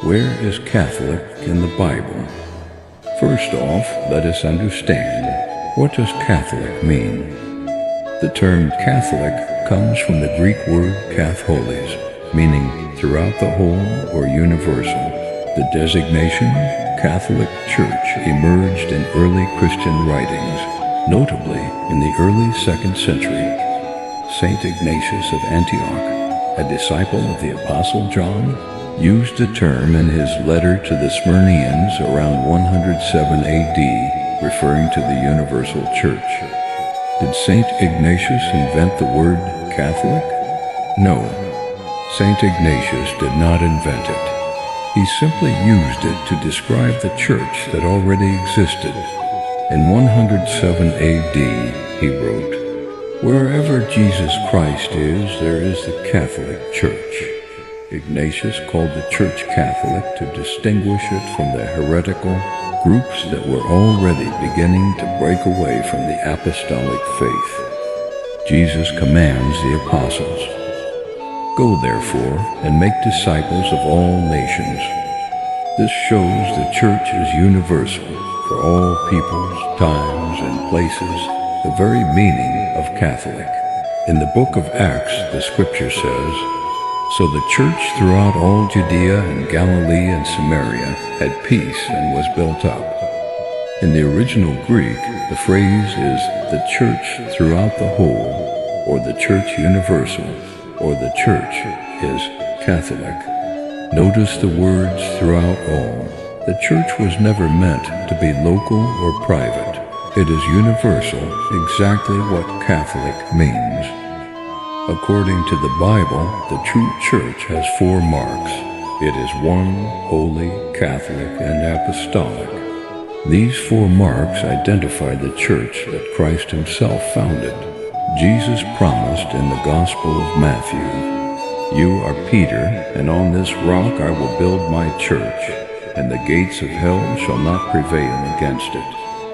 Where is Catholic in the Bible? First off, let us understand, what does Catholic mean? The term Catholic comes from the Greek word kath, holēs, meaning throughout the whole or universal. The designation Catholic Church emerged in early Christian writings, notably in the early 2nd century. Saint Ignatius of Antioch, a disciple of the Apostle John, used the term in his letter to the Smyrnians around 107 AD, referring to the universal church. Did Saint Ignatius invent the word Catholic? No, Saint Ignatius did not invent it. He simply used it to describe the church that already existed. In 107 AD, he wrote, "Wherever Jesus Christ is, there is the Catholic Church." Ignatius called the Church Catholic to distinguish it from the heretical groups that were already beginning to break away from the apostolic faith. Jesus commands the apostles, "Go therefore and make disciples of all nations." This shows the church is universal for all peoples, times, and places, the very meaning of Catholic. In the book of Acts, the scripture says, "So the church throughout all Judea and Galilee and Samaria had peace and was built up." In the original Greek, the phrase is the church throughout the whole, or the church universal, or the church is Catholic. Notice the words throughout all. The church was never meant to be local or private. It is universal, exactly what Catholic means. According to the Bible, the true church has 4 marks. It is one, holy, Catholic, and apostolic. These 4 marks identify the church that Christ himself founded. Jesus promised in the Gospel of Matthew, "You are Peter, and on this rock I will build my church, and the gates of hell shall not prevail against it."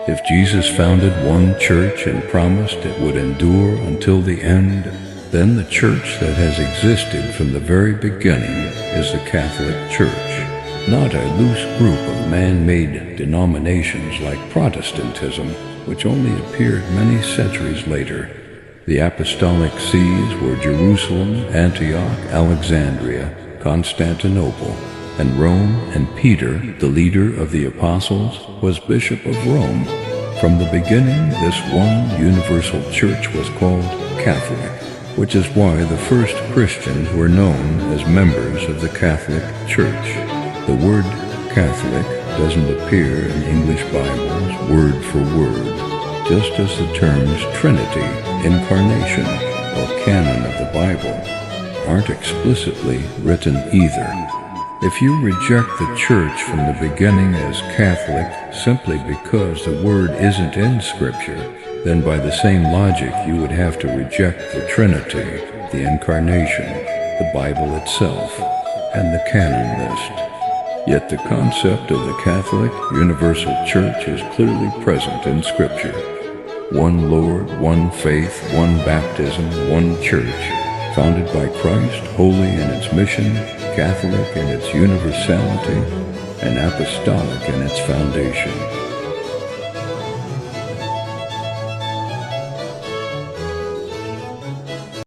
If Jesus founded one church and promised it would endure until the end, then the church that has existed from the very beginning is the Catholic Church, not a loose group of man-made denominations like Protestantism, which only appeared many centuries later. The apostolic sees were Jerusalem, Antioch, Alexandria, Constantinople, and Rome, and Peter, the leader of the apostles, was Bishop of Rome. From the beginning, this one universal church was called Catholic, which is why the first Christians were known as members of the Catholic Church. The word Catholic doesn't appear in English Bibles word for word, just as the terms Trinity, Incarnation, or canon of the Bible aren't explicitly written either. If you reject the church from the beginning as Catholic simply because the word isn't in Scripture, then by the same logic you would have to reject the Trinity, the Incarnation, the Bible itself, and the canon list. Yet the concept of the Catholic Universal Church is clearly present in Scripture. One Lord, one faith, one baptism, one church, founded by Christ, holy in its mission, Catholic in its universality, and apostolic in its foundation.